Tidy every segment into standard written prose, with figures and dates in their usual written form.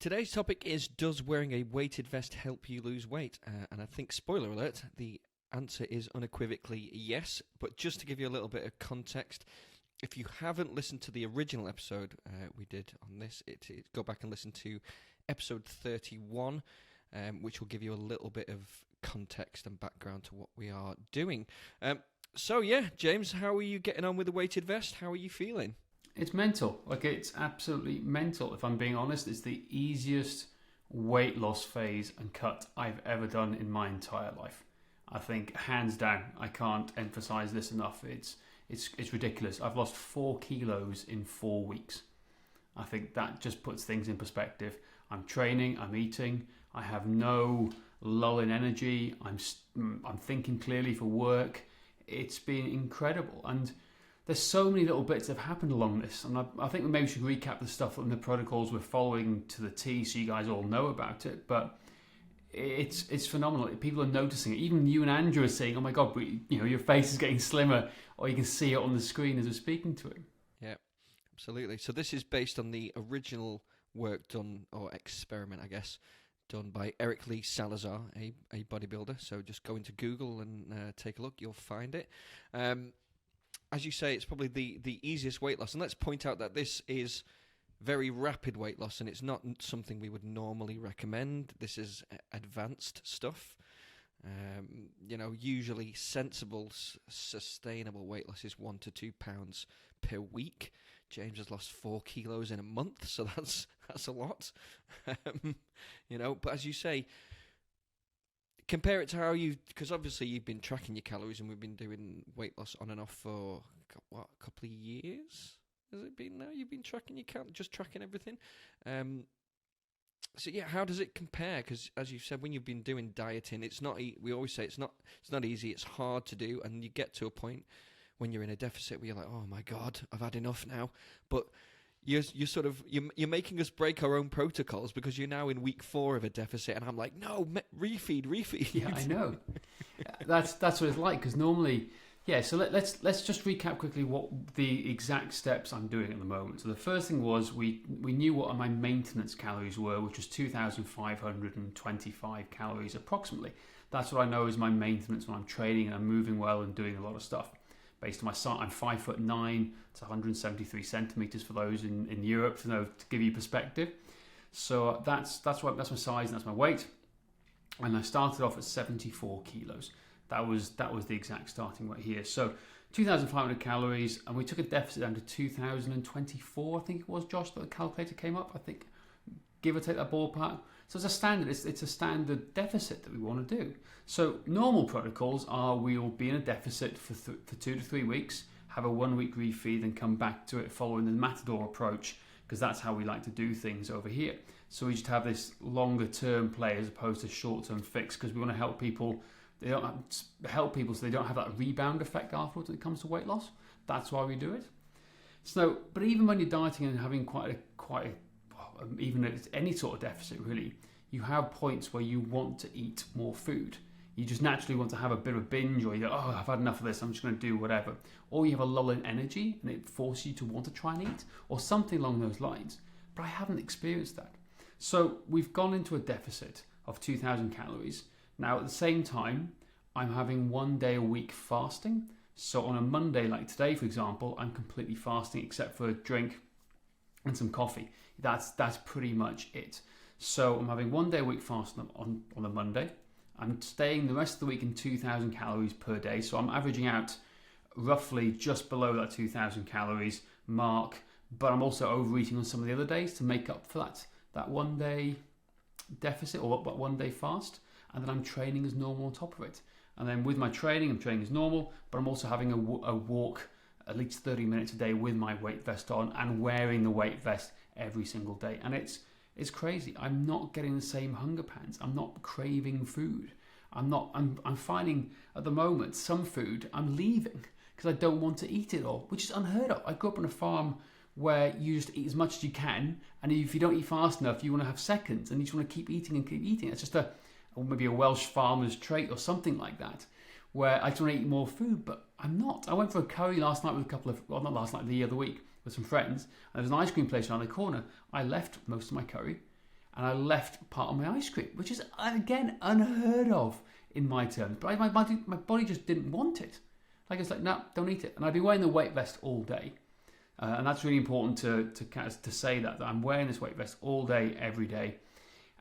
Today's topic is, does wearing a weighted vest help you lose weight? And I think, spoiler alert, the answer is unequivocally yes. But just to give you a little bit of context, if you haven't listened to the original episode we did on this, go back and listen to episode 31, which will give you a little bit of context and background to what we are doing. So yeah, James, how are you getting on with the weighted vest? How are you feeling? It's mental. It's absolutely mental. If I'm being honest, it's the easiest weight loss phase and cut I've ever done in my entire life. I think hands down. I can't emphasize this enough. It's ridiculous. I've lost 4 kilos in 4 weeks. I think that just puts things in perspective. I'm training. I'm eating. I have no lull in energy. I'm thinking clearly for work. It's been incredible. And there's so many little bits that have happened along this, and I think maybe we should recap the stuff and the protocols we're following to the T, so you guys all know about it. But it's phenomenal. People are noticing it. Even you and Andrew are saying, "Oh my God, your face is getting slimmer," or you can see it on the screen as we're speaking to him. Yeah, absolutely. So this is based on the original work done, or experiment, I guess, done by Eric Lee Salazar, a bodybuilder. So just go into Google and take a look. You'll find it. As you say, it's probably the easiest weight loss. And let's point out that this is very rapid weight loss, and it's not something we would normally recommend. This is advanced stuff. Usually sensible, sustainable weight loss is 1 to 2 pounds per week. James has lost 4 kilos in a month, so that's a lot. But as you say, compare it to how because obviously you've been tracking your calories, and we've been doing weight loss on and off for, a couple of years? Has it been now? You've been tracking your just tracking everything? So yeah, how does it compare? Because as you said, when you've been doing dieting, it's not, we always say it's not easy, it's hard to do, and you get to a point when you're in a deficit where you're like, oh my God, I've had enough now. But you're making us break our own protocols, because you're now in week 4 of a deficit, and I'm like, no, refeed. Yeah, I know. That's what it's like, because normally, yeah. So let's just recap quickly what the exact steps I'm doing at the moment. So the first thing was we knew what my maintenance calories were, which was 2,525 calories approximately. That's what I know is my maintenance when I'm training and I'm moving well and doing a lot of stuff. Based on my size, I'm 5'9". It's 173 centimeters for those in Europe to give you perspective. So that's my size and that's my weight. And I started off at 74 kilos. That was the exact starting weight here. So 2,500 calories, and we took a deficit down to 2,024. I think it was, Josh, that the calculator came up. I think, give or take that ballpark. So it's a standard. It's a standard deficit that we want to do. So normal protocols are we'll be in a deficit for 2 to 3 weeks, have a 1 week refeed, and come back to it following the Matador approach, because that's how we like to do things over here. So we just have this longer term play as opposed to short term fix, because we want to help people. They don't help people so they don't have that rebound effect afterwards when it comes to weight loss. That's why we do it. So, but even when you're dieting and having even at any sort of deficit, really, you have points where you want to eat more food. You just naturally want to have a bit of a binge, or you go, oh, I've had enough of this, I'm just going to do whatever. Or you have a lull in energy and it forces you to want to try and eat, or something along those lines. But I haven't experienced that. So we've gone into a deficit of 2,000 calories. Now at the same time, I'm having 1 day a week fasting. So on a Monday like today, for example, I'm completely fasting except for a drink and some coffee. That's pretty much it. So I'm having 1 day a week fasting on a Monday. I'm staying the rest of the week in 2,000 calories per day. So I'm averaging out roughly just below that 2,000 calories mark. But I'm also overeating on some of the other days to make up for that 1 day deficit, or 1 day fast. And then I'm training as normal on top of it. And then with my training, I'm training as normal, but I'm also having a walk at least 30 minutes a day with my weight vest on and wearing the weight vest every single day. And it's crazy. I'm not getting the same hunger pangs. I'm not craving food. I'm finding at the moment some food I'm leaving because I don't want to eat it all, which is unheard of. I grew up on a farm where you just eat as much as you can, and if you don't eat fast enough, you want to have seconds, and you just want to keep eating and keep eating. It's just maybe a Welsh farmer's trait or something like that, where I just want to eat more food, but I'm not. I went for a curry last night with not last night, the other week, with some friends, and there was an ice cream place around the corner. I left most of my curry, and I left part of my ice cream, which is, again, unheard of in my terms. But my body just didn't want it. Like, it's like, no, don't eat it. And I'd be wearing the weight vest all day. And that's really important to say that I'm wearing this weight vest all day, every day.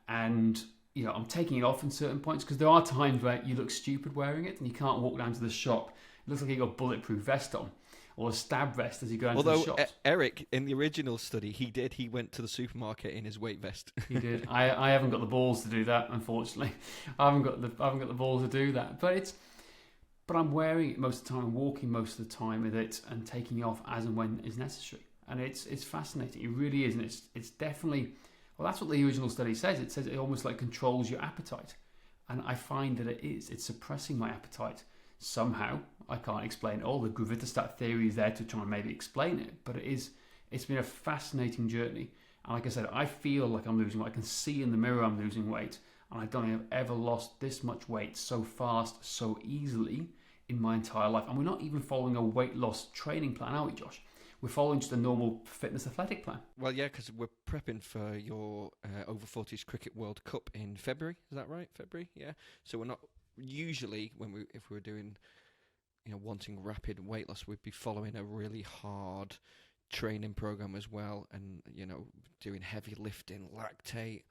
And, I'm taking it off in certain points, because there are times where you look stupid wearing it and you can't walk down to the shop. It looks like you've got a bulletproof vest on, or a stab vest as you go into the shops. Eric, in the original study, he went to the supermarket in his weight vest. He did. I haven't got the balls to do that, unfortunately. I haven't got the balls to do that. But I'm wearing it most of the time, and walking most of the time with it, and taking it off as and when is necessary. And it's fascinating. It really is, and it's definitely. Well, that's what the original study says. It says it almost like controls your appetite, and I find that it is. It's suppressing my appetite somehow. I can't explain it all. The gravitastat theory is there to try and maybe explain it, but it's been a fascinating journey. And like I said, I feel like I'm losing weight. I can see in the mirror I'm losing weight, and I don't think I've ever lost this much weight so fast, so easily in my entire life. And we're not even following a weight loss training plan, are we, Josh? We're following just a normal fitness athletic plan. Well, yeah, because we're prepping for your over 40s Cricket World Cup in February. Is that right? February, yeah. So we're not usually if we were doing, wanting rapid weight loss, we'd be following a really hard training program as well, and doing heavy lifting, lactate,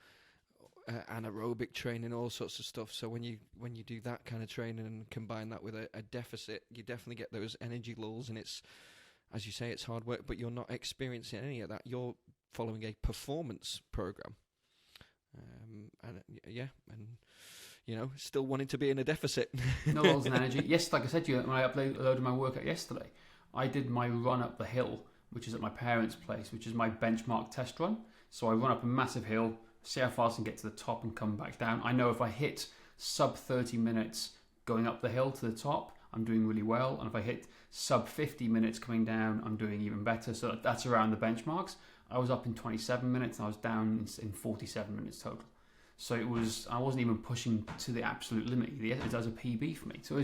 anaerobic training, all sorts of stuff. So when you do that kind of training and combine that with a deficit, you definitely get those energy lulls, and it's, as you say, it's hard work, but you're not experiencing any of that. You're following a performance program, still wanting to be in a deficit. No lulls in energy. Yes, like I said to you, when I uploaded my workout yesterday, I did my run up the hill, which is at my parents' place, which is my benchmark test run. So I run up a massive hill, see how fast I can get to the top and come back down. I know if I hit sub 30 minutes going up the hill to the top, I'm doing really well. And if I hit sub 50 minutes coming down, I'm doing even better. So that's around the benchmarks. I was up in 27 minutes and I was down in 47 minutes total. So I wasn't even pushing to the absolute limit. It does a PB for me. So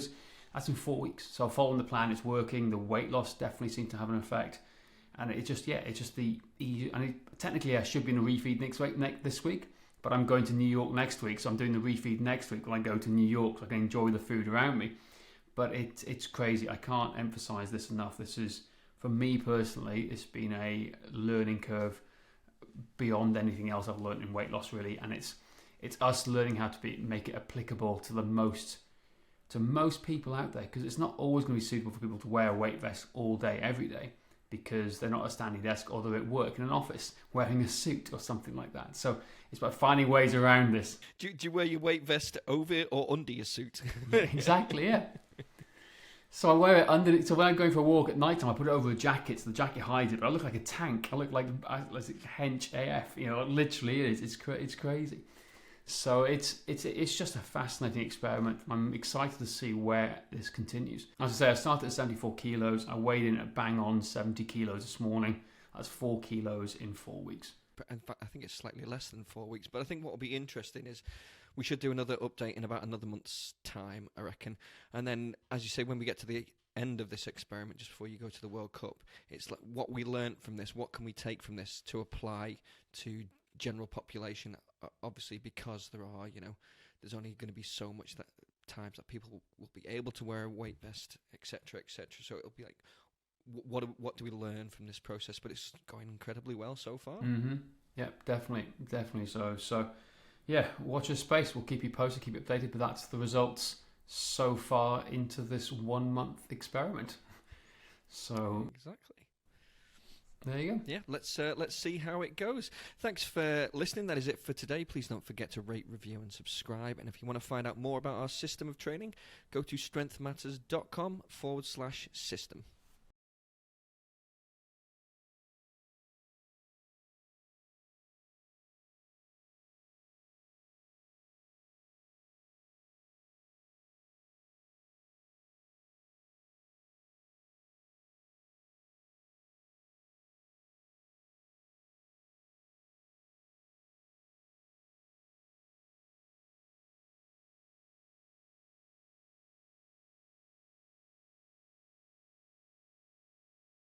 that's in 4 weeks. So I'm following the plan, it's working. The weight loss definitely seemed to have an effect. And technically I should be in a refeed this week, but I'm going to New York next week. So I'm doing the refeed next week when I go to New York, so I can enjoy the food around me. But it's crazy. I can't emphasize this enough. This is, for me personally, it's been a learning curve beyond anything else I've learned in weight loss, really. And it's us learning how to make it applicable to most people out there, because it's not always going to be suitable for people to wear a weight vest all day, every day, because they're not at a standing desk, or they're at work in an office wearing a suit or something like that. So it's about finding ways around this. Do you wear your weight vest over or under your suit? Exactly, yeah. So I wear it underneath. So when I'm going for a walk at night time, I put it over a jacket, so the jacket hides it. But I look like a tank. I look like hench AF. Literally it is. It's crazy. So it's just a fascinating experiment. I'm excited to see where this continues. As I say, I started at 74 kilos. I weighed in at bang on 70 kilos this morning. That's 4 kilos in 4 weeks. But in fact, I think it's slightly less than 4 weeks. But I think what will be interesting is we should do another update in about another month's time, I reckon. And then, as you say, when we get to the end of this experiment, just before you go to the World Cup, it's like what we learnt from this, what can we take from this to apply to general population, obviously, because there are, there's only going to be so much times that people will be able to wear a weight vest, etc., etc. So it'll be like, what do we learn from this process? But it's going incredibly well so far. Mm-hmm. Yeah, definitely so. So, yeah, watch your space. We'll keep you posted, keep you updated. But that's the results so far into this 1 month experiment. So exactly. There you go. Yeah, let's see how it goes. Thanks for listening. That is it for today. Please don't forget to rate, review, and subscribe. And if you want to find out more about our system of training, go to strengthmatters.com/system.